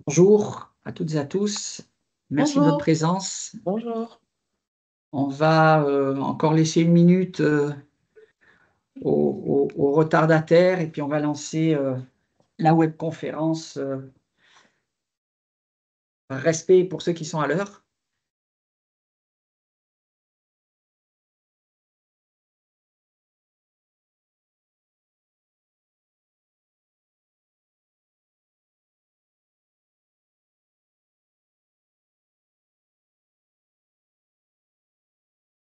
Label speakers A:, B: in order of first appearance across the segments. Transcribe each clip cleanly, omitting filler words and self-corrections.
A: Bonjour à toutes et à tous. Merci de votre
B: Bonjour,
A: présence.
B: bonjour.
A: On va encore laisser une minute aux retardataires et puis on va lancer la webconférence. Respect pour ceux qui sont à l'heure.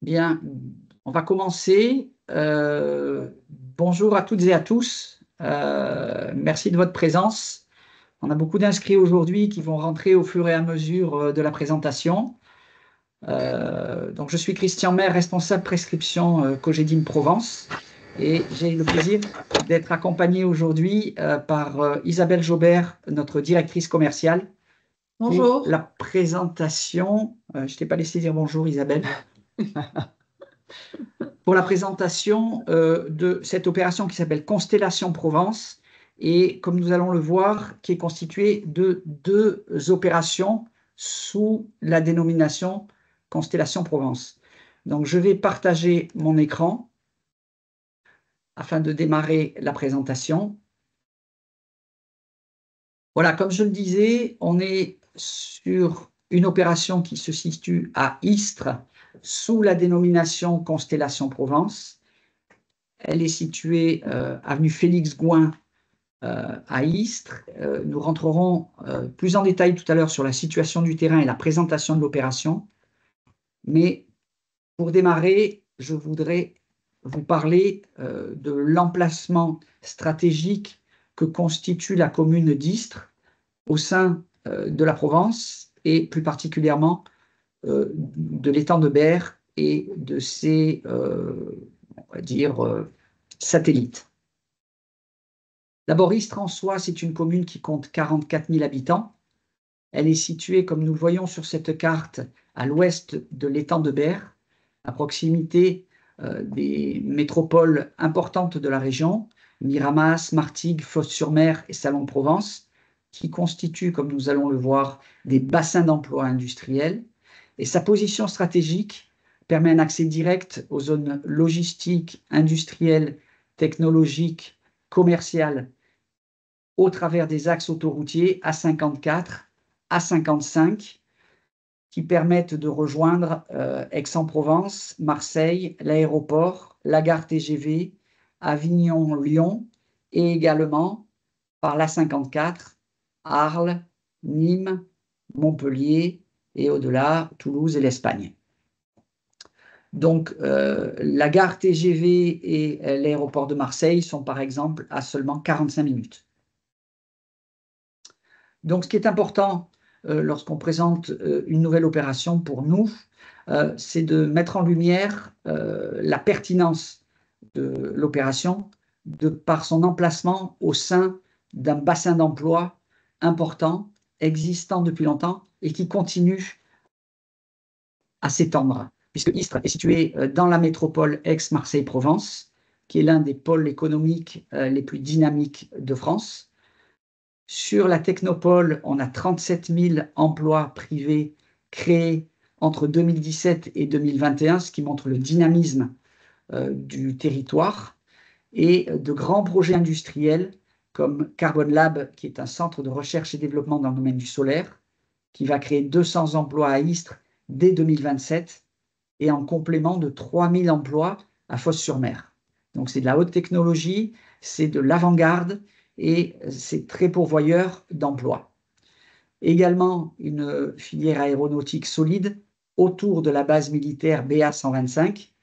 A: Bien, on va commencer. Bonjour à toutes et à tous. Merci de votre présence. On a beaucoup d'inscrits aujourd'hui qui vont rentrer au fur et à mesure de la présentation. Donc, je suis Christian Maire, responsable prescription Cogedim Provence, et j'ai le plaisir d'être accompagné aujourd'hui par Isabelle Jaubert, notre directrice commerciale, pour
B: Bonjour.
A: la présentation. Je ne t'ai pas laissé dire bonjour, Isabelle. Pour la présentation de cette opération qui s'appelle Constellation Provence, et comme nous allons le voir, qui est constituée de deux opérations sous la dénomination Constellation Provence. Donc, je vais partager mon écran afin de démarrer la présentation. Voilà, comme je le disais, on est sur une opération qui se situe à Istres, sous la dénomination Constellation Provence. Elle est située avenue Félix Gouin à Istres. Nous rentrerons plus en détail tout à l'heure sur la situation du terrain et la présentation de l'opération. Mais pour démarrer, je voudrais vous parler de l'emplacement stratégique que constitue la commune d'Istres au sein de la Provence et plus particulièrement de l'étang de Berre et de ses, on va dire, satellites. D'abord, Istres en soi, c'est une commune qui compte 44 000 habitants. Elle est située, comme nous le voyons sur cette carte, à l'ouest de l'étang de Berre, à proximité des métropoles importantes de la région, Miramas, Martigues, Fos-sur-Mer et Salon-de-Provence, qui constituent, comme nous allons le voir, des bassins d'emploi industriels. Et sa position stratégique permet un accès direct aux zones logistiques, industrielles, technologiques, commerciales, au travers des axes autoroutiers A54, A55, qui permettent de rejoindre Aix-en-Provence, Marseille, l'aéroport, la gare TGV, Avignon-Lyon, et également par l'A54, Arles, Nîmes, Montpellier, et au-delà, Toulouse et l'Espagne. Donc, la gare TGV et l'aéroport de Marseille sont par exemple à seulement 45 minutes. Donc, ce qui est important lorsqu'on présente une nouvelle opération pour nous, c'est de mettre en lumière la pertinence de l'opération de par son emplacement au sein d'un bassin d'emploi important, existant depuis longtemps et qui continue à s'étendre, puisque Istres est situé dans la métropole Aix-Marseille-Provence, qui est l'un des pôles économiques les plus dynamiques de France. Sur la technopole, on a 37 000 emplois privés créés entre 2017 et 2021, ce qui montre le dynamisme du territoire, et de grands projets industriels comme Carbon Lab, qui est un centre de recherche et développement dans le domaine du solaire, qui va créer 200 emplois à Istres dès 2027, et en complément de 3 000 emplois à Fos-sur-Mer. Donc c'est de la haute technologie, c'est de l'avant-garde, et c'est très pourvoyeur d'emplois. Également une filière aéronautique solide autour de la base militaire BA 125,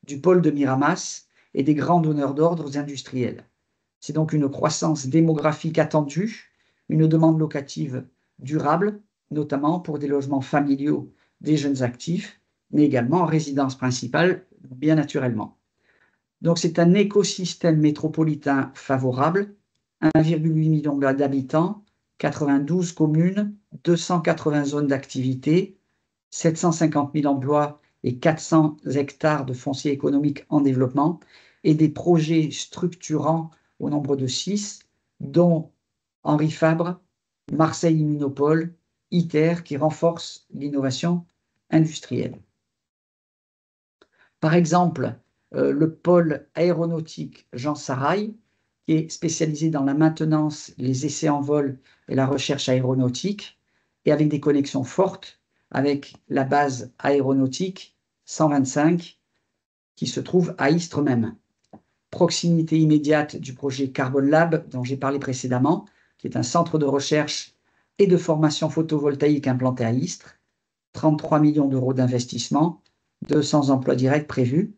A: du pôle de Miramas et des grands donneurs d'ordres industriels. C'est donc une croissance démographique attendue, une demande locative durable, notamment pour des logements familiaux des jeunes actifs, mais également en résidence principale, bien naturellement. Donc c'est un écosystème métropolitain favorable, 1,8 million d'habitants, 92 communes, 280 zones d'activité, 750 000 emplois et 400 hectares de foncier économique en développement, et des projets structurants au nombre de 6, dont Henri Fabre, Marseille Immunopole, ITER, qui renforcent l'innovation industrielle. Par exemple, le pôle aéronautique Jean Sarail, qui est spécialisé dans la maintenance, les essais en vol et la recherche aéronautique, et avec des connexions fortes avec la base aéronautique 125, qui se trouve à Istres même. Proximité immédiate du projet Carbon Lab, dont j'ai parlé précédemment, qui est un centre de recherche et de formation photovoltaïque implanté à Istres, 33 millions d'euros d'investissement, 200 emplois directs prévus,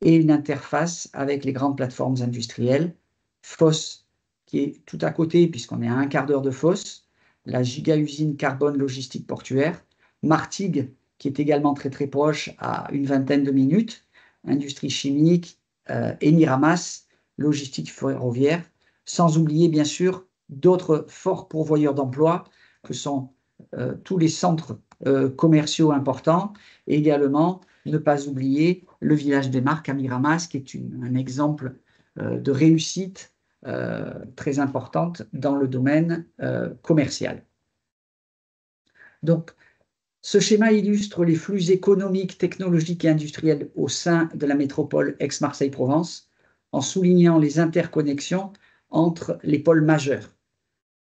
A: et une interface avec les grandes plateformes industrielles, FOSS, qui est tout à côté, puisqu'on est à un quart d'heure de FOSS, la giga-usine carbone logistique portuaire, Martigues, qui est également très très proche, à une vingtaine de minutes, industrie chimique, et Miramas, logistique ferroviaire, sans oublier bien sûr d'autres forts pourvoyeurs d'emplois que sont tous les centres commerciaux importants, et également ne pas oublier le village des marques à Miramas, qui est un exemple de réussite très importante dans le domaine commercial. Donc, ce schéma illustre les flux économiques, technologiques et industriels au sein de la métropole Aix-Marseille-Provence, en soulignant les interconnexions entre les pôles majeurs,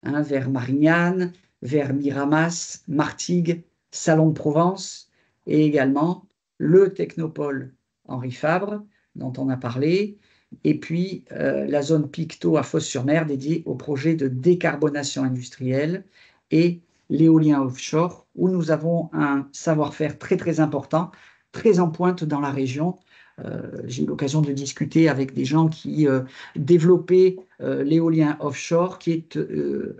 A: vers Marignane, vers Miramas, Martigues, Salon de Provence, et également le technopôle Henri Fabre, dont on a parlé, et puis la zone Pictou à Fos-sur-Mer, dédiée au projet de décarbonation industrielle, et l'éolien offshore, où nous avons un savoir-faire très très important, très en pointe dans la région. J'ai eu l'occasion de discuter avec des gens qui développaient l'éolien offshore, qui est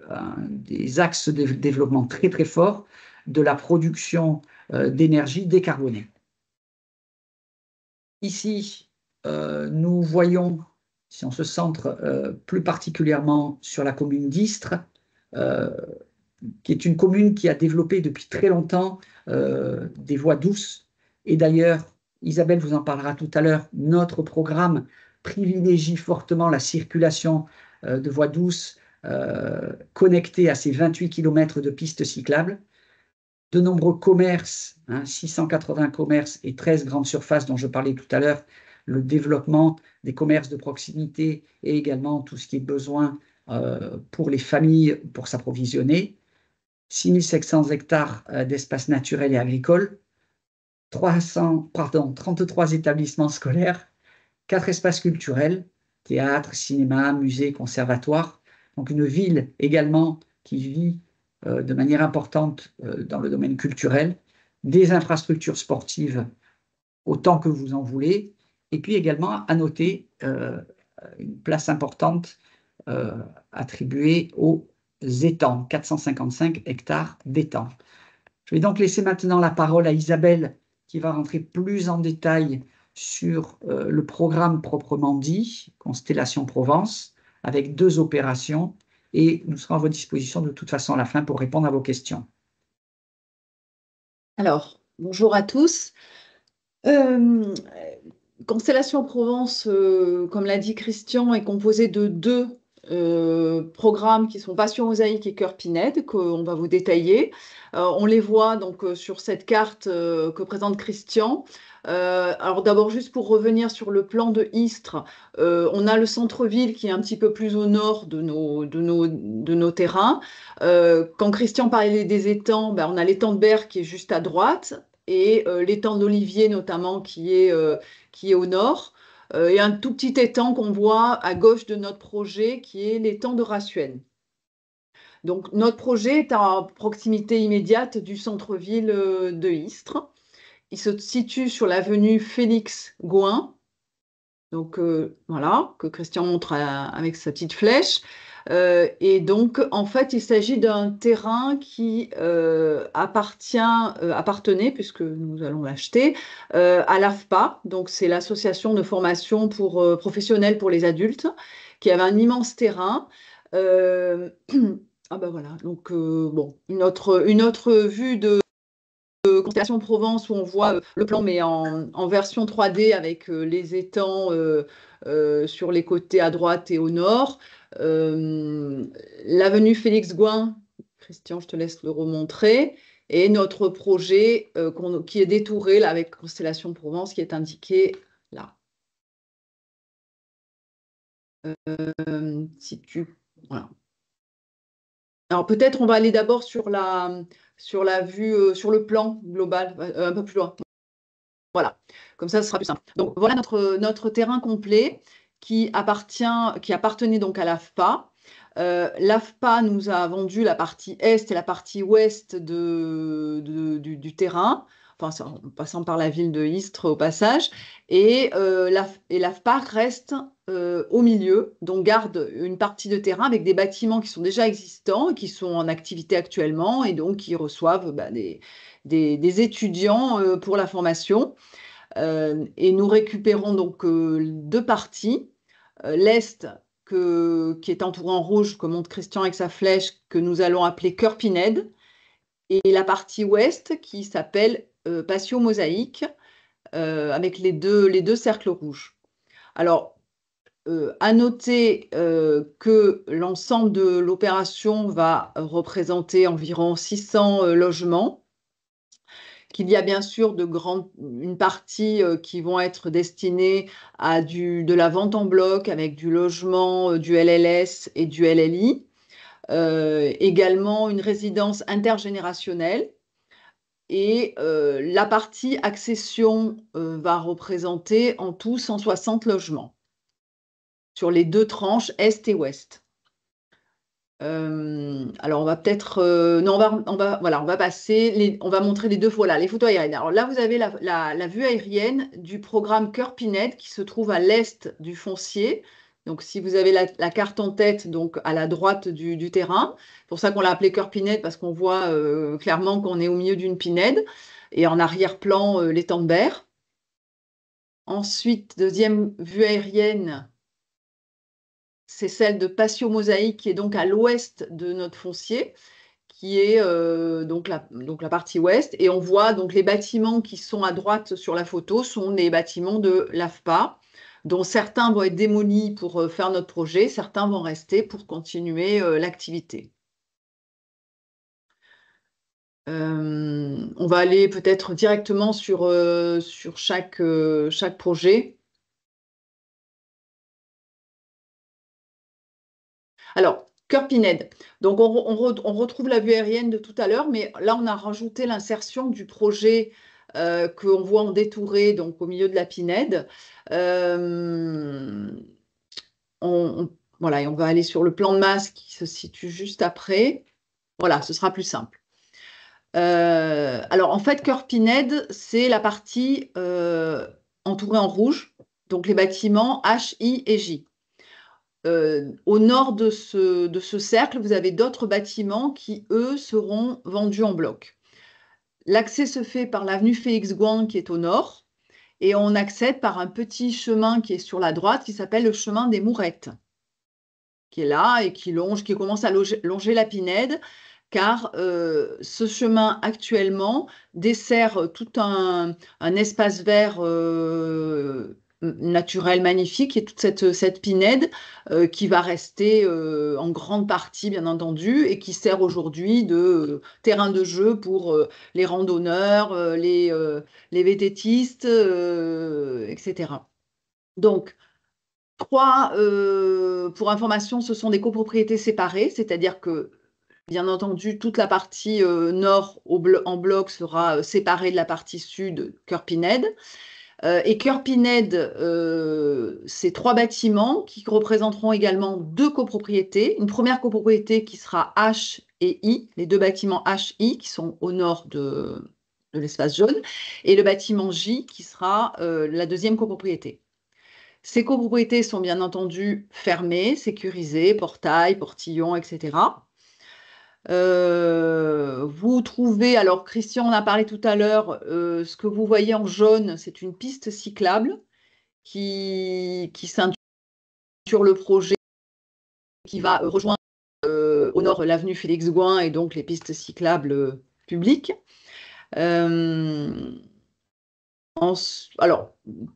A: un des axes de développement très très forts de la production d'énergie décarbonée. Ici, nous voyons, si on se centre plus particulièrement sur la commune d'Istres, qui est une commune qui a développé depuis très longtemps des voies douces. Et d'ailleurs, Isabelle vous en parlera tout à l'heure, notre programme privilégie fortement la circulation de voies douces connectées à ces 28 km de pistes cyclables. De nombreux commerces, 680 commerces et 13 grandes surfaces dont je parlais tout à l'heure, le développement des commerces de proximité et également tout ce qui est besoin pour les familles pour s'approvisionner. 6700 hectares d'espaces naturels et agricoles, 33 établissements scolaires, 4 espaces culturels, théâtre, cinéma, musée, conservatoire. Donc une ville également qui vit de manière importante dans le domaine culturel, des infrastructures sportives autant que vous en voulez, et puis également à noter une place importante attribuée aux étangs, 455 hectares d'étangs. Je vais donc laisser maintenant la parole à Isabelle qui va rentrer plus en détail sur le programme proprement dit, Constellation Provence, avec 2 opérations, et nous serons à votre disposition de toute façon à la fin pour répondre à vos questions.
B: Alors, bonjour à tous. Constellation Provence, comme l'a dit Christian, est composée de 2 programmes qui sont Passion Mosaïque et Cœur Pinède, qu'on va vous détailler. On les voit donc sur cette carte que présente Christian. Alors d'abord, juste pour revenir sur le plan de Istres, on a le centre-ville qui est un petit peu plus au nord de nos terrains. Quand Christian parlait des étangs, on a l'étang de Berre qui est juste à droite, et l'étang d'Olivier notamment qui est au nord, et un tout petit étang qu'on voit à gauche de notre projet qui est l'étang de Rassuène. Donc notre projet est à proximité immédiate du centre-ville de Istres. Il se situe sur l'avenue Félix Gouin, donc voilà, que Christian montre avec sa petite flèche. Et donc, en fait, il s'agit d'un terrain qui appartenait, puisque nous allons l'acheter, à l'AFPA. Donc, c'est l'association de formation professionnelle pour les adultes, qui avait un immense terrain. Ah ben voilà, donc bon, une autre vue de Constellation Provence où on voit le plan mais en version 3D avec les étangs sur les côtés à droite et au nord. L'avenue Félix Gouin Christian, je te laisse le remontrer. Et notre projet qui est détouré là, avec Constellation Provence qui est indiqué là. Si tu... Voilà. Alors peut-être on va aller d'abord sur la vue, sur le plan global, un peu plus loin. Voilà, comme ça ce sera plus simple. Donc voilà notre terrain complet qui appartenait donc à l'AFPA. L'AFPA nous a vendu la partie est et la partie ouest du terrain, enfin, en passant par la ville de Istres au passage, et l'AFPA reste au milieu, donc garde une partie de terrain avec des bâtiments qui sont déjà existants, qui sont en activité actuellement, et donc qui reçoivent des étudiants pour la formation. Et nous récupérons donc deux parties. L'Est, qui est entouré en rouge, que montre Christian avec sa flèche, que nous allons appeler Cœur Pinède, et la partie ouest qui s'appelle Patio Mosaïque, avec les deux cercles rouges. Alors, à noter que l'ensemble de l'opération va représenter environ 600 logements, qu'il y a bien sûr une partie qui vont être destinées à de la vente en bloc avec du logement, du LLS et du LLI. Également une résidence intergénérationnelle. Et la partie accession va représenter en tout 160 logements sur les deux tranches Est et Ouest. Alors on va peut-être non, on va passer on va montrer les deux voilà, les photos aériennes. Alors là vous avez la vue aérienne du programme Cœur Pinède qui se trouve à l'est du foncier. Donc si vous avez la carte en tête, donc à la droite du terrain, c'est pour ça qu'on l'a appelé Cœur Pinède, parce qu'on voit clairement qu'on est au milieu d'une pinède et en arrière-plan l'étang de Berre. Ensuite, deuxième vue aérienne, c'est celle de Patio Mosaïque, qui est donc à l'ouest de notre foncier, qui est donc la partie ouest. Et on voit donc les bâtiments qui sont à droite sur la photo sont les bâtiments de l'AFPA, dont certains vont être démolis pour faire notre projet, certains vont rester pour continuer l'activité. On va aller peut-être directement sur chaque projet. Alors, Cœur Pinède. Donc, on retrouve la vue aérienne de tout à l'heure, mais là, on a rajouté l'insertion du projet qu'on voit en détouré, donc au milieu de la Pinède. Voilà, et on va aller sur le plan de masse qui se situe juste après. Voilà, ce sera plus simple. Alors, en fait, Cœur Pinède, c'est la partie entourée en rouge, donc les bâtiments H, I et J. Au nord de ce cercle, vous avez d'autres bâtiments qui, eux, seront vendus en bloc. L'accès se fait par l'avenue Félix-Gouin qui est au nord, et on accède par un petit chemin qui est sur la droite qui s'appelle le chemin des Mourettes, qui est là et qui commence à longer la Pinède, car ce chemin actuellement dessert tout un espace vert naturel magnifique, et toute cette Pinède qui va rester en grande partie, bien entendu, et qui sert aujourd'hui de terrain de jeu pour les randonneurs, les vététistes, etc. Donc, pour information, ce sont des copropriétés séparées, c'est-à-dire que, bien entendu, toute la partie nord en bloc sera séparée de la partie sud, Cœur Pinède. Et Cœur Pinède, c'est 3 bâtiments qui représenteront également 2 copropriétés. Une première copropriété qui sera H et I, les 2 bâtiments H, I qui sont au nord de l'espace jaune, et le bâtiment J qui sera la deuxième copropriété. Ces copropriétés sont bien entendu fermées, sécurisées, portail, portillon, etc. Vous trouvez, alors Christian en a parlé tout à l'heure, ce que vous voyez en jaune, c'est une piste cyclable qui ceinture le projet, qui va rejoindre au nord l'avenue Félix-Gouin et donc les pistes cyclables publiques. Alors,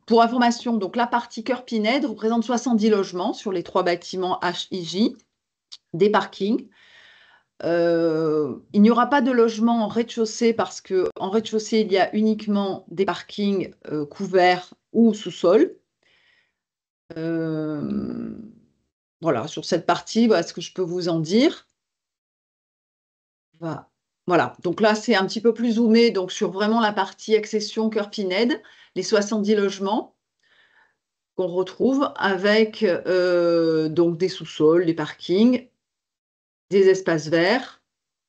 B: pour information, donc la partie Cœur Pinède représente 70 logements sur les 3 bâtiments HIJ, des parkings. Il n'y aura pas de logement en rez-de-chaussée parce qu'en rez-de-chaussée, il y a uniquement des parkings couverts ou sous-sol. Voilà, sur cette partie, voilà ce que je peux vous en dire. Voilà, donc là, c'est un petit peu plus zoomé donc sur vraiment la partie accession Cœur Pinède, les 70 logements qu'on retrouve avec donc des sous-sols, des parkings, des espaces verts,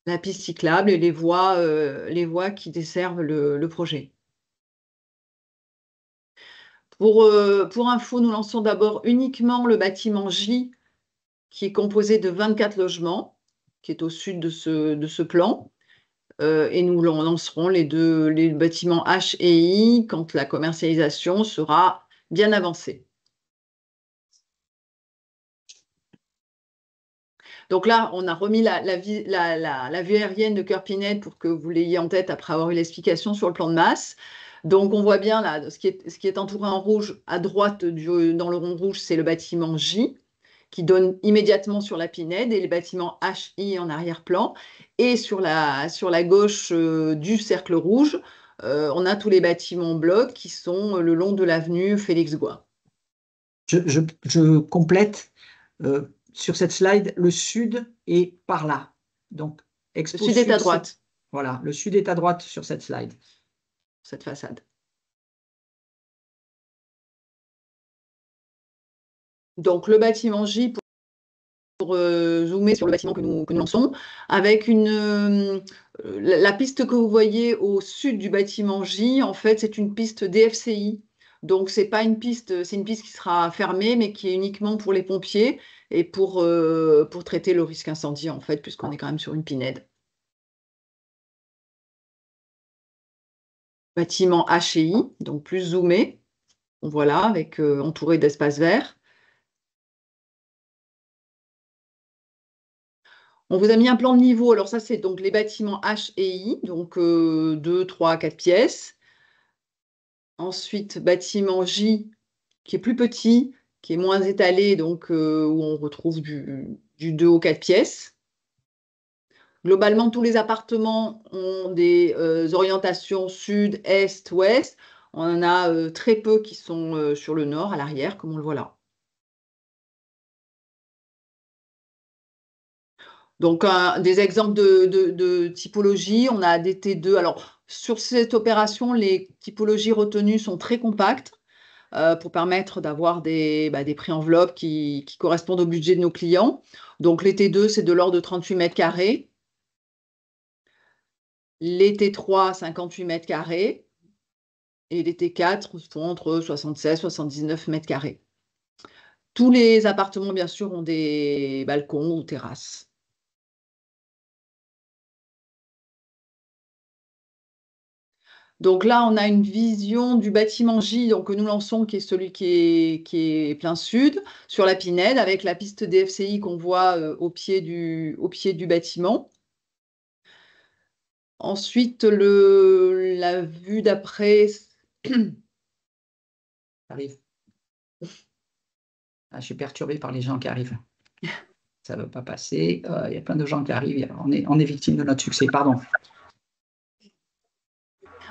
B: la piste cyclable et les voies qui desservent le projet. Pour info, nous lançons d'abord uniquement le bâtiment J, qui est composé de 24 logements, qui est au sud de ce plan. Et nous lancerons les bâtiments H et I quand la commercialisation sera bien avancée. Donc là, on a remis la vue aérienne de Cœur Pinède pour que vous l'ayez en tête après avoir eu l'explication sur le plan de masse. Donc on voit bien là, ce qui est entouré en rouge à droite dans le rond rouge, c'est le bâtiment J qui donne immédiatement sur la Pinède et les bâtiments HI en arrière-plan. Et sur la gauche du cercle rouge, on a tous les bâtiments blocs qui sont le long de l'avenue Félix-Gouin.
A: Je complète sur cette slide, le sud est par là. Donc, Expo
B: Le sud est à
A: Sud,
B: droite,
A: voilà, le sud est à droite sur cette slide.
B: cette façade. Donc, le bâtiment J, pour zoomer sur le bâtiment que nous lançons, avec la piste que vous voyez au sud du bâtiment J, en fait, c'est une piste DFCI. Donc, c'est pas une piste, c'est une piste qui sera fermée, mais qui est uniquement pour les pompiers et pour traiter le risque incendie, en fait, puisqu'on est quand même sur une pinède. Bâtiment HI, donc plus zoomé, voilà, avec entouré d'espaces verts. On vous a mis un plan de niveau. Alors ça, c'est donc les bâtiments H et I, donc 2, 3, 4 pièces. Ensuite, bâtiment J, qui est plus petit, qui est moins étalé, donc où on retrouve du 2 aux 4 pièces. Globalement, tous les appartements ont des orientations sud, est, ouest. On en a très peu qui sont sur le nord, à l'arrière, comme on le voit là. Donc, des exemples de typologie, on a des T2. Alors, sur cette opération, les typologies retenues sont très compactes pour permettre d'avoir des prix enveloppes qui correspondent au budget de nos clients. Donc, les T2, c'est de l'ordre de 38 mètres carrés. Les T3, 58 mètres carrés. Et les T4 sont entre 76 et 79 mètres carrés. Tous les appartements, bien sûr, ont des balcons ou terrasses. Donc là, on a une vision du bâtiment J donc, que nous lançons, qui est celui qui est plein sud, sur la Pinède, avec la piste DFCI qu'on voit au pied du bâtiment. Ensuite, la vue d'après...
A: Arrive. Ah, je suis perturbé par les gens qui arrivent. Ça ne veut pas passer. Il y a plein de gens qui arrivent. On est victime de notre succès. Pardon.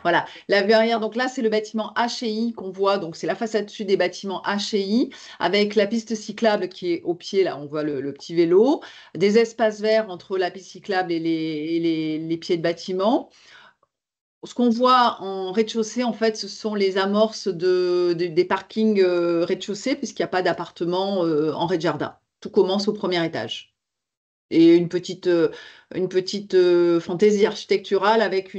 B: Voilà, la vue arrière, donc là, c'est le bâtiment HI qu'on voit, donc c'est la façade sud des bâtiments HI, avec la piste cyclable qui est au pied, là, on voit le petit vélo, des espaces verts entre la piste cyclable et les pieds de bâtiment. Ce qu'on voit en rez-de-chaussée, en fait, ce sont les amorces des parkings rez-de-chaussée, puisqu'il n'y a pas d'appartement en rez-de-jardin. Tout commence au premier étage. Et une petite fantaisie architecturale avec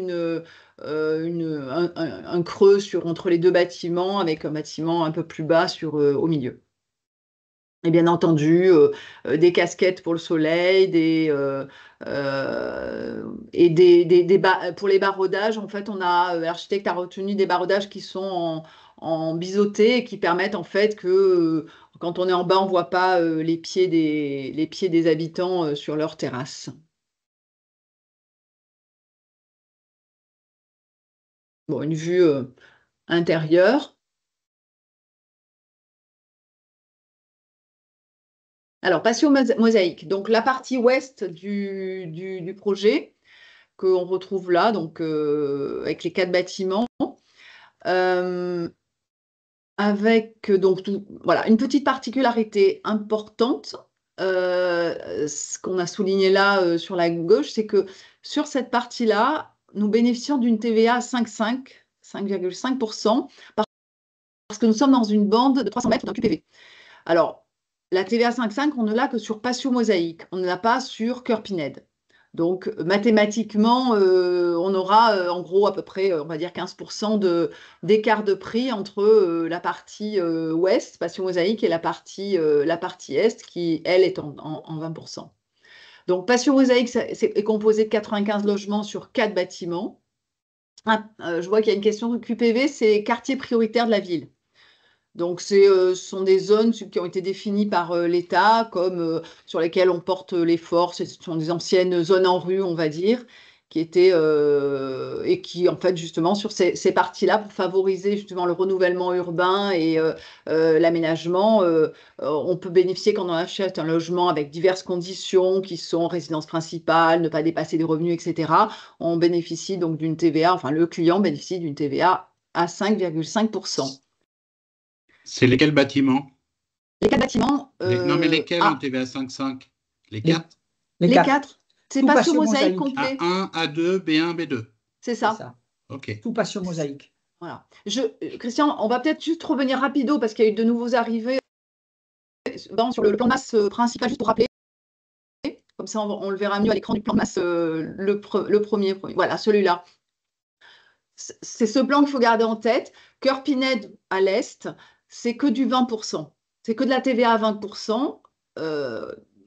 B: un creux entre les deux bâtiments, avec un bâtiment un peu plus bas au milieu. Et bien entendu, des casquettes pour le soleil, pour les baraudages. En fait, l'architecte a retenu des baraudages qui sont en biseauté et qui permettent en fait que quand on est en bas, on ne voit pas les pieds des habitants sur leur terrasse. Bon, une vue intérieure. Alors, Passion Mosaïque. Donc, la partie ouest du projet qu'on retrouve là, donc avec les 4 bâtiments. Avec donc voilà, une petite particularité importante, ce qu'on a souligné là sur la gauche, c'est que sur cette partie-là, nous bénéficions d'une TVA à 5,5%, parce que nous sommes dans une bande de 300 mètres d'un QPV. Alors, la TVA 5,5, on ne l'a que sur Patio Mosaïque, on ne l'a pas sur Cœur Pinède. Donc, mathématiquement, on aura en gros à peu près, on va dire 15% d'écart de prix entre la partie ouest, Passion Mosaïque, et la partie est, qui, elle, est en 20%. Donc, Passion Mosaïque est composé de 95 logements sur 4 bâtiments. Je vois qu'il y a une question de QPV, c'est quartier prioritaire de la ville. Donc, ce sont des zones qui ont été définies par l'État, comme sur lesquelles on porte l'effort. Ce sont des anciennes zones en rue, on va dire, qui étaient et qui, en fait, justement, sur ces parties-là, pour favoriser justement le renouvellement urbain et l'aménagement, on peut bénéficier quand on achète un logement avec diverses conditions qui sont résidence principale, ne pas dépasser des revenus, etc. On bénéficie donc d'une TVA, enfin, le client bénéficie d'une TVA à 5,5%.
C: C'est lesquels bâtiments?
B: Les 4 bâtiments.
C: Non, mais lesquels en TVA 5,5? Les 4?
B: Les 4. C'est
A: Tout
B: Patio
A: Patio
B: Mosaïque
A: Mosaïque.
B: complet.
C: A1, A2, B1, B2.
B: C'est
A: C'est
B: ça.
A: ça.
C: OK.
A: Tout Patio Mosaïque.
B: Voilà. Christian, on va peut-être juste revenir rapido parce qu'il y a eu de nouveaux arrivés sur le plan de masse principal, juste pour rappeler. Comme ça, on le verra mieux à l'écran du plan de masse, le premier. Voilà, celui-là. C'est ce plan qu'il faut garder en tête. Cœur Pinède à l'est, c'est que du 20%. C'est que de la TVA à 20%,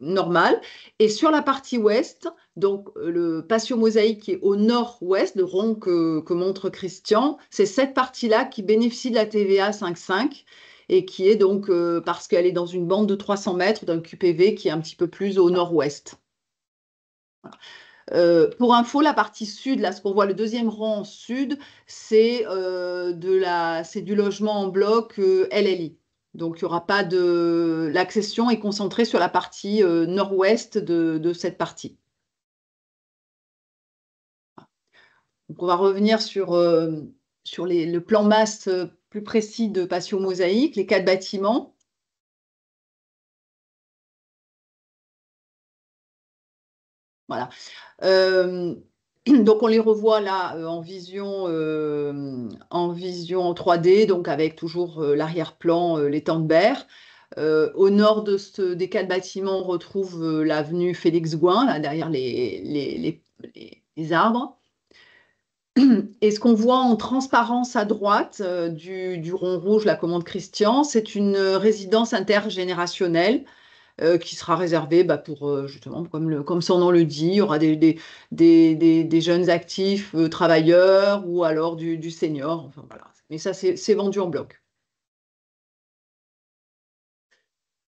B: normal. Et sur la partie ouest, donc le Patio Mosaïque qui est au nord-ouest, le rond que montre Christian, c'est cette partie-là qui bénéficie de la TVA 5,5 et qui est donc, parce qu'elle est dans une bande de 300 mètres d'un QPV qui est un petit peu plus au nord-ouest. Voilà. Pour info, la partie sud, là, ce qu'on voit, le deuxième rang sud, c'est du logement en bloc LLI. Donc, il n'y aura pas de. L'accession est concentrée sur la partie nord-ouest de cette partie. Donc, on va revenir sur le plan masse plus précis de Patio Mosaïque, les 4 bâtiments. Voilà. Donc, on les revoit là en vision en 3D, donc avec toujours l'arrière-plan, l'étang de Berre. Au nord des 4 bâtiments, on retrouve l'avenue Félix-Gouin, là, derrière les arbres. Et ce qu'on voit en transparence à droite du rond rouge, la commande Christian, c'est une résidence intergénérationnelle qui sera réservé pour justement, comme son nom le dit, il y aura des jeunes actifs travailleurs ou alors du senior. Enfin, voilà. Mais ça, c'est vendu en bloc.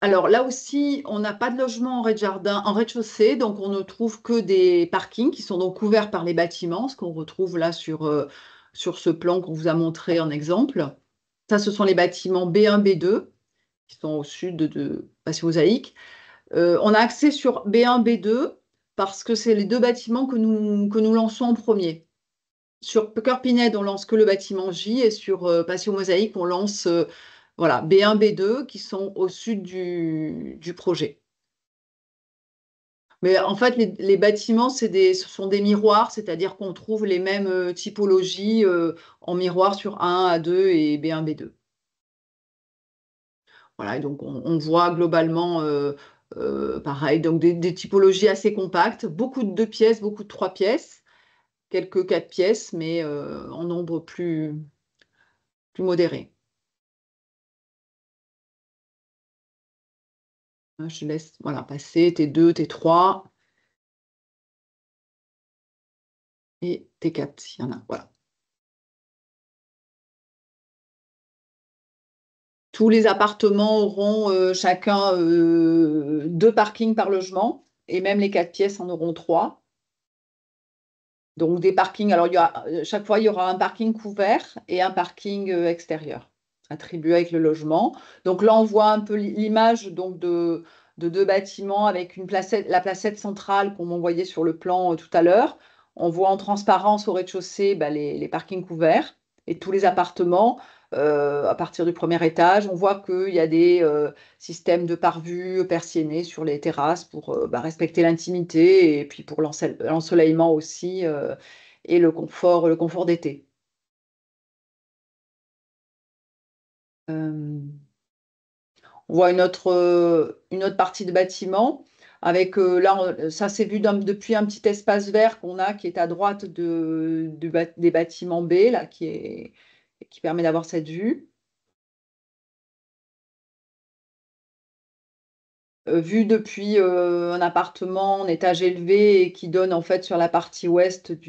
B: Alors là aussi, on n'a pas de logement en rez-de-chaussée, donc on ne trouve que des parkings qui sont donc couverts par les bâtiments, ce qu'on retrouve là sur ce plan qu'on vous a montré en exemple. Ça, ce sont les bâtiments B1, B2, qui sont au sud de Passy Mosaïque. On a accès sur B1, B2 parce que c'est les 2 bâtiments que nous lançons en premier. Sur Cœur Pinède, on lance que le bâtiment J et sur Patio Mosaïque, on lance voilà, B1, B2 qui sont au sud du projet. Mais en fait, les bâtiments, ce sont des miroirs, c'est-à-dire qu'on trouve les mêmes typologies en miroir sur A1, A2 et B1, B2. Voilà, et donc on voit globalement pareil, donc des typologies assez compactes, beaucoup de 2 pièces, beaucoup de 3 pièces, quelques 4 pièces, mais en nombre plus modéré. Je laisse voilà, passer T2, T3 et T4 s'il y en a. Voilà. Tous les appartements auront chacun 2 parkings par logement et même les 4 pièces en auront 3. Donc des parkings, alors chaque fois il y aura un parking couvert et un parking extérieur attribué avec le logement. Donc là on voit un peu l'image donc de 2 bâtiments avec la placette centrale qu'on m'envoyait sur le plan tout à l'heure. On voit en transparence au rez-de-chaussée les parkings couverts et tous les appartements à partir du premier étage. On voit qu'il y a des systèmes de pare-vue persiennés sur les terrasses pour respecter l'intimité et puis pour l'ensoleillement aussi et le confort d'été. On voit une autre partie de bâtiment avec, là, ça c'est vu depuis un petit espace vert qu'on a qui est à droite des bâtiments B, là, qui permet d'avoir cette vue. Vue depuis un appartement en étage élevé et qui donne en fait sur la partie ouest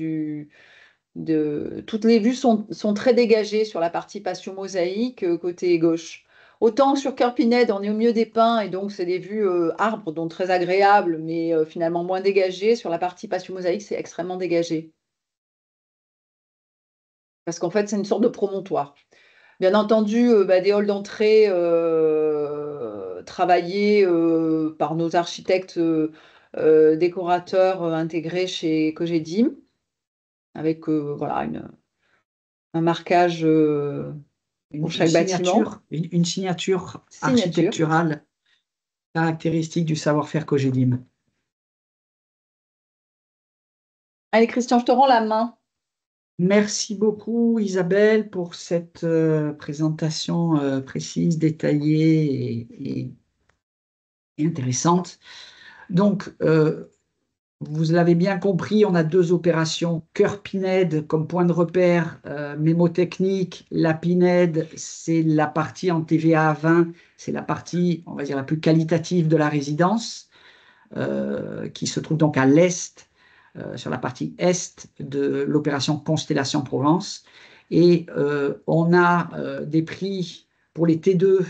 B: toutes les vues sont très dégagées sur la partie patio mosaïque côté gauche. Autant sur Cœur Pinède, on est au milieu des pins et donc c'est des vues arbres, donc très agréables, mais finalement moins dégagées. Sur la partie patio mosaïque, c'est extrêmement dégagé. Parce qu'en fait, c'est une sorte de promontoire. Bien entendu, des halls d'entrée travaillés par nos architectes décorateurs intégrés chez Cogedim, avec voilà, un marquage pour chaque bâtiment.
A: Une signature architecturale caractéristique du savoir-faire Cogedim.
B: Allez, Christian, je te rends la main.
A: Merci beaucoup, Isabelle, pour cette présentation précise, détaillée et intéressante. Donc, vous l'avez bien compris, on a 2 opérations. Cœur Pinède comme point de repère mémotechnique. La Pinède, c'est la partie en TVA à 20, c'est la partie, on va dire, la plus qualitative de la résidence, qui se trouve donc à l'est, sur la partie est de l'opération Constellation Provence. Et on a des prix pour les T2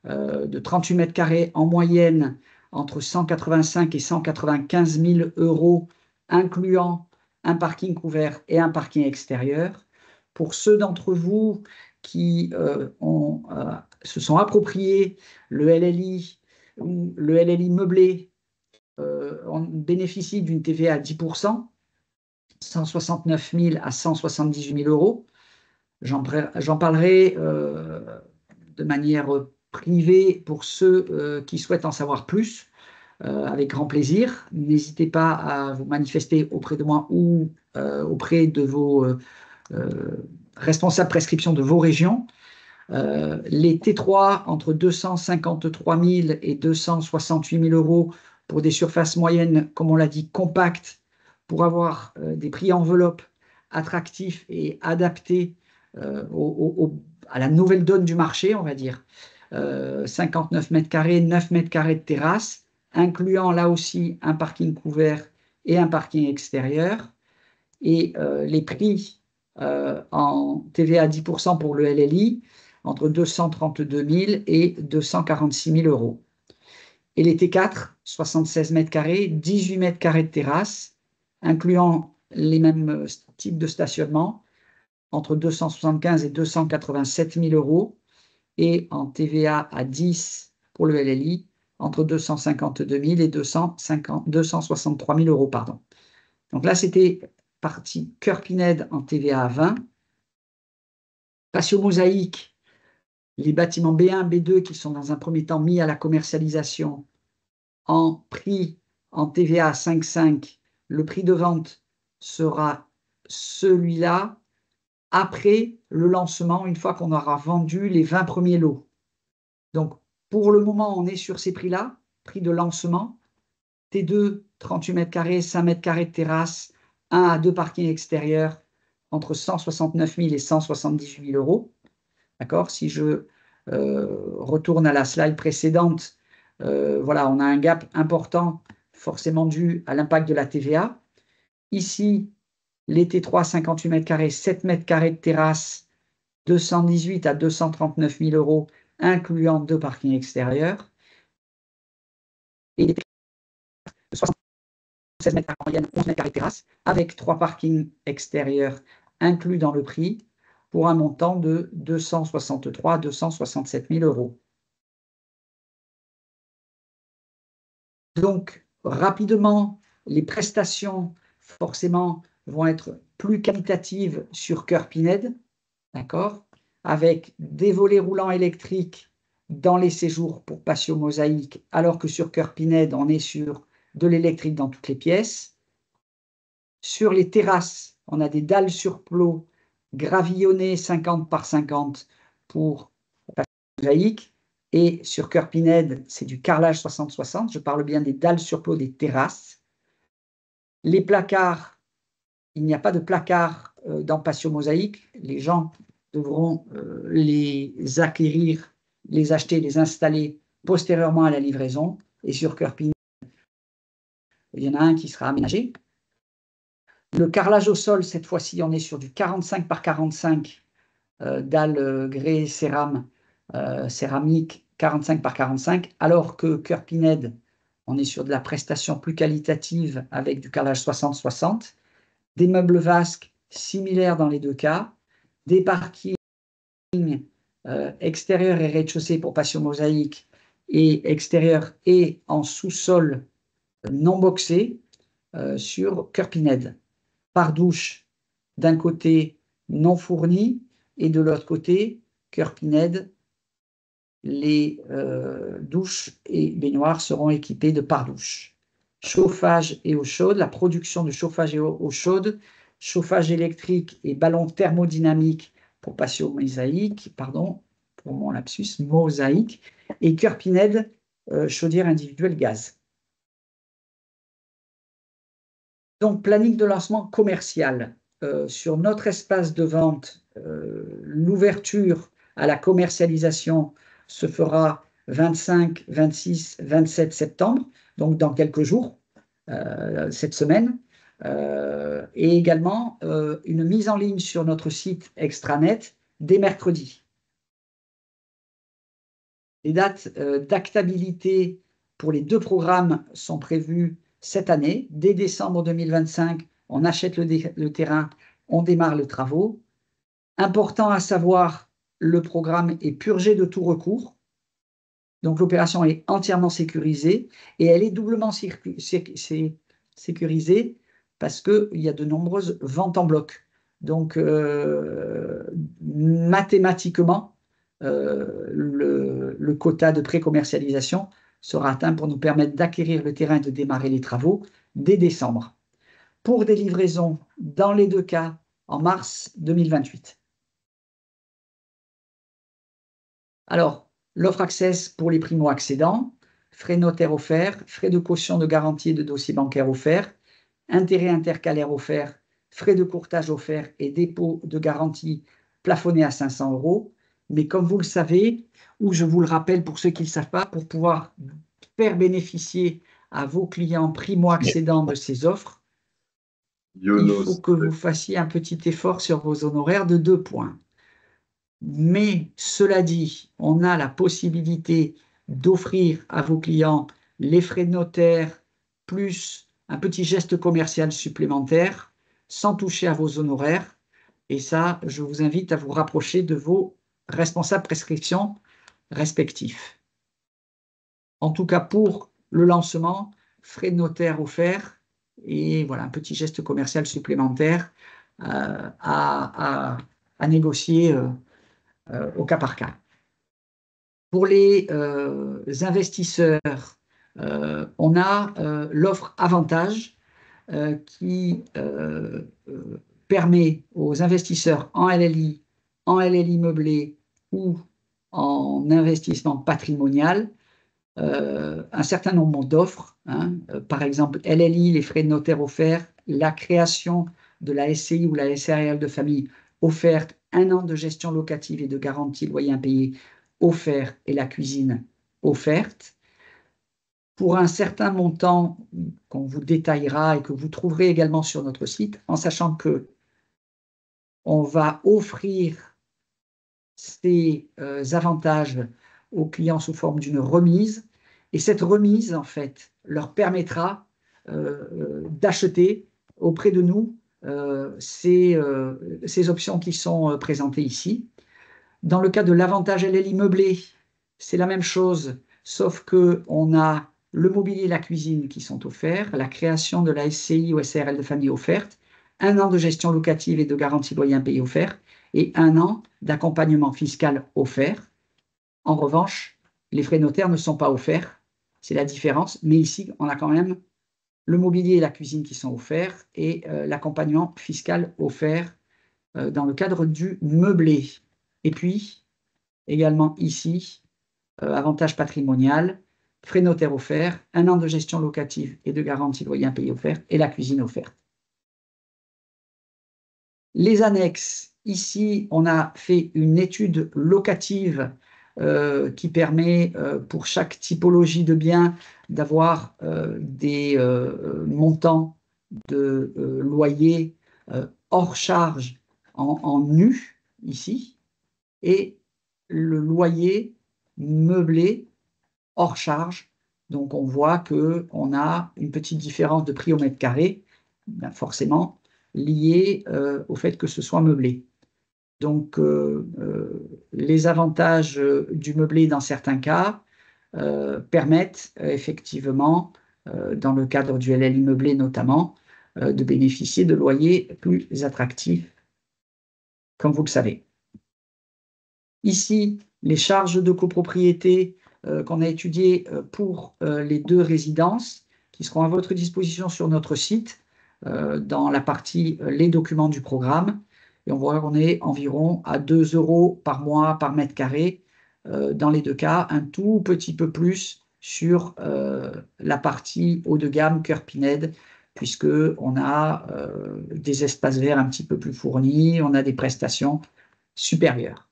A: de 38 mètres carrés en moyenne entre 185 et 195 000 €, incluant un parking couvert et un parking extérieur. Pour ceux d'entre vous qui se sont appropriés le LLI ou le LLI meublé, on bénéficie d'une TVA à 10%, 169 000 à 178 000 €. J'en parlerai de manière privée pour ceux qui souhaitent en savoir plus, avec grand plaisir. N'hésitez pas à vous manifester auprès de moi ou auprès de vos responsables prescription de vos régions. Les T3 entre 253 000 et 268 000 € pour des surfaces moyennes, comme on l'a dit, compactes, pour avoir des prix enveloppes attractifs et adaptés à la nouvelle donne du marché, on va dire. 59 mètres carrés, 9 mètres carrés de terrasse, incluant là aussi un parking couvert et un parking extérieur. Et les prix en TVA à 10% pour le LLI, entre 232 000 et 246 000 €. Et les T4, 76 mètres carrés, 18 mètres carrés de terrasse, incluant les mêmes types de stationnement, entre 275 et 287 000 €, et en TVA à 10 pour le LLI, entre 252 000 et 263 000 €. Pardon. Donc là, c'était partie Cœur Pinède en TVA à 20. Patio Mosaïque, les bâtiments B1, B2 qui sont dans un premier temps mis à la commercialisation en prix en TVA à 5,5. Le prix de vente sera celui-là après le lancement, une fois qu'on aura vendu les 20 premiers lots. Donc, pour le moment, on est sur ces prix-là, prix de lancement. T2, 38 mètres carrés, 5 mètres carrés de terrasse, 1 à 2 parkings extérieurs, entre 169 000 et 178 000 €. D'accord ? Si je retourne à la slide précédente, voilà, on a un gap important, forcément dû à l'impact de la TVA. Ici, les T3, 58 mètres carrés, 7 mètres carrés de terrasse, 218 à 239 000 €, incluant 2 parkings extérieurs. Et les T4, 76 mètres carrés en moyenne, 11 mètres carrés de terrasse, avec 3 parkings extérieurs inclus dans le prix, pour un montant de 263 à 267 000 €. Donc, rapidement, les prestations, forcément, vont être plus qualitatives sur Cœur Pinède, d'accord, avec des volets roulants électriques dans les séjours pour patio mosaïque, alors que sur Cœur Pinède, on est sur de l'électrique dans toutes les pièces. Sur les terrasses, on a des dalles sur plot gravillonnées 50 par 50 pour patio mosaïque. Et sur Cœur Pinède, c'est du carrelage 60-60. Je parle bien des dalles sur plot des terrasses. Les placards, il n'y a pas de placard dans patio mosaïque. Les gens devront les acquérir, les acheter, les installer postérieurement à la livraison. Et sur Cœur Pinède, il y en a un qui sera aménagé. Le carrelage au sol, cette fois-ci, on est sur du 45 par 45 dalles grès céramique 45 par 45, alors que Cœur Pinède, on est sur de la prestation plus qualitative avec du carrelage 60-60, des meubles vasques similaires dans les deux cas, des parkings extérieurs et rez-de-chaussée pour patio mosaïque et extérieur et en sous-sol non boxé sur Cœur Pinède. Par douche, d'un côté non fourni et de l'autre côté, Cœur Pinède, les douches et baignoires seront équipées de pare-douches. Chauffage et eau chaude, la production de chauffage et eau chaude, chauffage électrique et ballon thermodynamique pour patio mosaïque, pardon, pour mon lapsus, mosaïque, et Cœur Pinède, chaudière individuelle gaz. Donc, planning de lancement commercial. Sur notre espace de vente, l'ouverture à la commercialisation se fera 25, 26, 27 septembre, donc dans quelques jours, cette semaine. Et également une mise en ligne sur notre site extranet dès mercredi. Les dates d'actabilité pour les deux programmes sont prévues cette année. Dès décembre 2025, on achète le terrain, on démarre les travaux. Important à savoir, le programme est purgé de tout recours. Donc l'opération est entièrement sécurisée et elle est doublement sécurisée parce qu'il y a de nombreuses ventes en bloc. Donc mathématiquement, le quota de pré-commercialisation sera atteint pour nous permettre d'acquérir le terrain et de démarrer les travaux dès décembre. Pour des livraisons, dans les deux cas, en mars 2028. Alors, l'offre Access pour les primo-accédants, frais notaires offerts, frais de caution de garantie et de dossier bancaire offerts, intérêts intercalaires offerts, frais de courtage offerts et dépôt de garantie plafonné à 500 €. Mais comme vous le savez, ou je vous le rappelle pour ceux qui ne le savent pas, pour pouvoir faire bénéficier à vos clients primo-accédants de ces offres, il faut que vous fassiez un petit effort sur vos honoraires de 2 points. Mais cela dit, on a la possibilité d'offrir à vos clients les frais de notaire plus un petit geste commercial supplémentaire sans toucher à vos honoraires. Et ça, je vous invite à vous rapprocher de vos responsables prescription respectifs. En tout cas, pour le lancement, frais de notaire offerts et voilà, un petit geste commercial supplémentaire à négocier au cas par cas. Pour les investisseurs, on a l'offre Avantage qui permet aux investisseurs en LLI meublé ou en investissement patrimonial un certain nombre d'offres, par exemple LLI, les frais de notaire offerts, la création de la SCI ou la SARL de famille offerte, 1 an de gestion locative et de garantie loyer impayé offert et la cuisine offerte. Pour un certain montant qu'on vous détaillera et que vous trouverez également sur notre site, en sachant que on va offrir ces avantages aux clients sous forme d'une remise. Et cette remise, en fait, leur permettra d'acheter auprès de nous ces options qui sont présentées ici. Dans le cas de l'avantage LLI meublé, c'est la même chose, sauf qu'on a le mobilier et la cuisine qui sont offerts, la création de la SCI ou SARL de famille offerte, 1 an de gestion locative et de garantie loyer impayé offert, et 1 an d'accompagnement fiscal offert. En revanche, les frais notaires ne sont pas offerts, c'est la différence, mais ici, on a quand même le mobilier et la cuisine qui sont offerts et l'accompagnement fiscal offert dans le cadre du meublé. Et puis, également ici, avantage patrimonial, frais notaires offerts, 1 an de gestion locative et de garantie loyer impayé offert et la cuisine offerte. Les annexes, ici, on a fait une étude locative qui permet pour chaque typologie de biens d'avoir des montants de loyer hors charge en nu, ici, et le loyer meublé hors charge. Donc, on voit qu'on a une petite différence de prix au mètre carré, ben forcément liée au fait que ce soit meublé. Donc, les avantages du meublé dans certains cas permettent effectivement, dans le cadre du LLI meublé notamment, de bénéficier de loyers plus attractifs, comme vous le savez. Ici, les charges de copropriété qu'on a étudiées pour les 2 résidences qui seront à votre disposition sur notre site dans la partie les documents du programme. Et on voit qu'on est environ à 2 € par mois par mètre carré dans les 2 cas, un tout petit peu plus sur la partie haut de gamme Cœur Pinède, puisqu'on a des espaces verts un petit peu plus fournis, on a des prestations supérieures.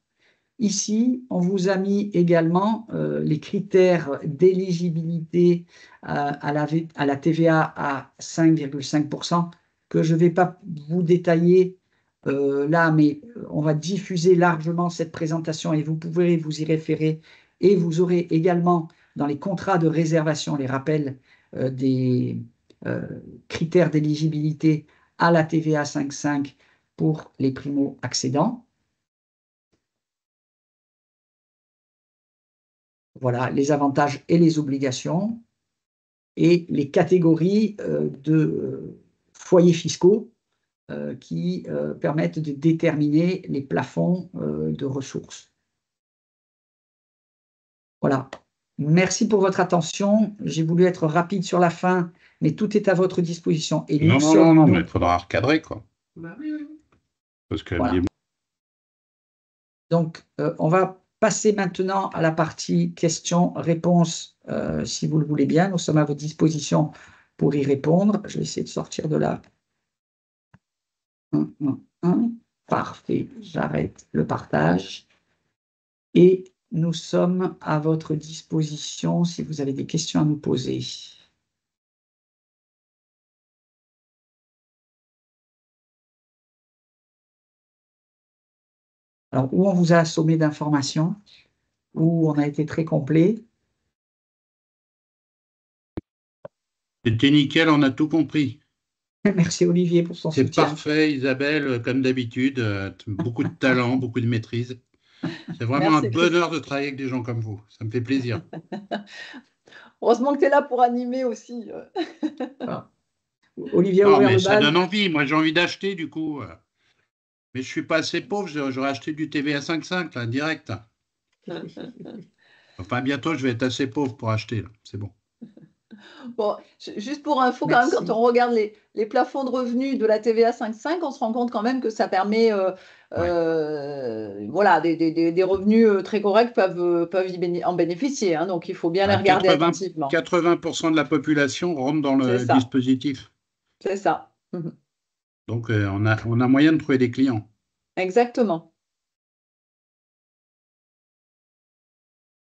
A: Ici, on vous a mis également les critères d'éligibilité à la TVA à 5,5% que je ne vais pas vous détailler là, mais on va diffuser largement cette présentation et vous pourrez vous y référer. Et vous aurez également dans les contrats de réservation les rappels des critères d'éligibilité à la TVA 5,5 pour les primo-accédants. Voilà, les avantages et les obligations et les catégories de foyers fiscaux qui permettent de déterminer les plafonds de ressources. Voilà. Merci pour votre attention. J'ai voulu être rapide sur la fin, mais tout est à votre disposition. Et
C: non, mais il faudra recadrer, quoi.
B: Bah, oui.
C: Parce que
A: voilà. Donc, on va passer maintenant à la partie questions-réponses, si vous le voulez bien. Nous sommes à votre disposition pour y répondre. Je vais essayer de sortir de là. Parfait, j'arrête le partage. Et nous sommes à votre disposition si vous avez des questions à nous poser. Alors, où on vous a assommé d'informations, où on a été très complet.
C: C'était nickel, on a tout compris.
A: Merci Olivier pour son soutien.
C: C'est parfait, Isabelle, comme d'habitude. Beaucoup de talent, beaucoup de maîtrise. C'est vraiment un bonheur de travailler avec des gens comme vous. Ça me fait plaisir.
B: Heureusement que tu es là pour animer aussi.
A: Ah. Olivier a
C: non,
A: ouvert
C: mais
A: le
C: ça
A: bal.
C: donne envie. Moi, j'ai envie d'acheter, du coup. Mais je ne suis pas assez pauvre. J'aurais acheté du TVA 5,5, là, direct. Enfin, bientôt, je vais être assez pauvre pour acheter. C'est bon.
B: Bon, juste pour info, quand même, quand on regarde les plafonds de revenus de la TVA 5,5, on se rend compte quand même que ça permet, voilà, des revenus très corrects peuvent en bénéficier. Hein, donc, il faut bien les regarder attentivement.
C: 80% de la population rentre dans le dispositif.
B: C'est ça.
C: Donc, on a moyen de trouver des clients.
B: Exactement.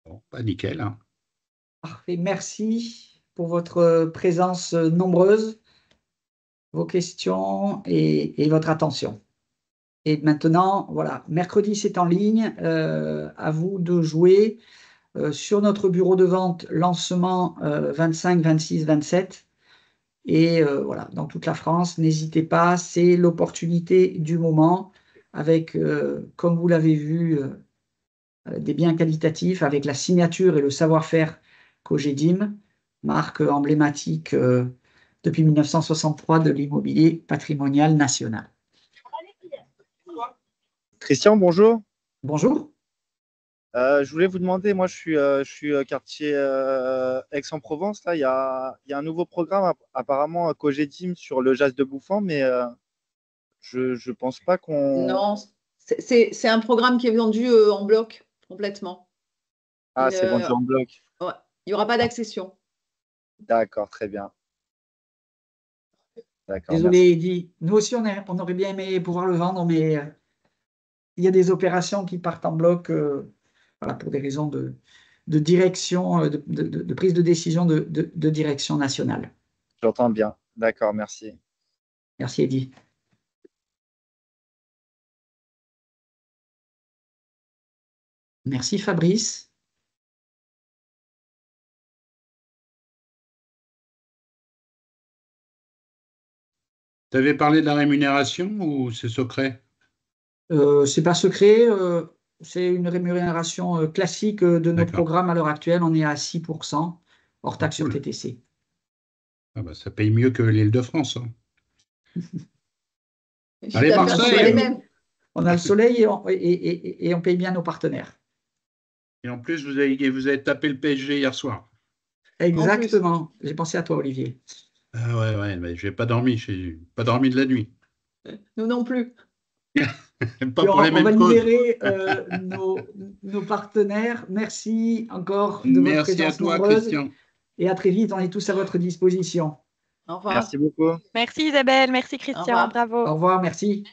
C: Bon, pas nickel. Hein.
A: Parfait, merci pour votre présence nombreuse, vos questions et votre attention. Et maintenant, voilà, mercredi c'est en ligne, à vous de jouer sur notre bureau de vente, lancement 25, 26, 27. Et voilà, dans toute la France, n'hésitez pas, c'est l'opportunité du moment avec, comme vous l'avez vu, des biens qualitatifs avec la signature et le savoir-faire Cogedim. marque emblématique depuis 1963 de l'immobilier patrimonial national.
D: Christian, bonjour.
A: Bonjour.
D: Je voulais vous demander, moi je suis quartier Aix-en-Provence, là, il y a un nouveau programme apparemment Cogedim sur le jazz de Bouffant, mais je pense pas qu'on…
B: Non, c'est un programme qui est vendu en bloc complètement.
D: Ah, c'est vendu en bloc.
B: Ouais, il n'y aura pas d'accession.
D: D'accord, très bien. D'accord,
A: Désolé, Eddy. Nous aussi, on aurait bien aimé pouvoir le vendre, mais il y a des opérations qui partent en bloc voilà, pour des raisons de direction, de prise de décision de direction nationale.
D: j'entends bien. D'accord, merci.
A: Merci, Eddy. Merci, Fabrice.
C: Tu avais parlé de la rémunération ou c'est secret?
A: C'est pas secret, c'est une rémunération classique de nos
C: D'accord.
A: programmes à l'heure actuelle. On est à 6%, hors taxe sur
C: Cool.
A: TTC.
C: Ah bah, ça paye mieux que l'Île-de-France. Hein.
B: Les
C: Allez,
B: chiffres d'affaires sont pas
C: Marseille.
B: les mêmes.
A: On a le soleil et on paye bien nos partenaires.
C: Et en plus, vous avez tapé le PSG hier soir.
A: Exactement. J'ai pensé à toi, Olivier.
C: Ah ouais, mais j'ai pas dormi de la nuit.
B: Nous non plus.
C: Pas pour les
A: On va
C: mêmes causes.
A: libérer nos partenaires. Merci encore de votre
C: Merci à
A: présence
C: toi,
A: nombreuse.
C: Christian.
A: Et à très vite, on est tous à votre disposition.
B: Au revoir.
D: Merci beaucoup.
E: Merci Isabelle, merci
B: Au
E: Christian,
B: revoir.
E: bravo.
A: Au revoir, merci.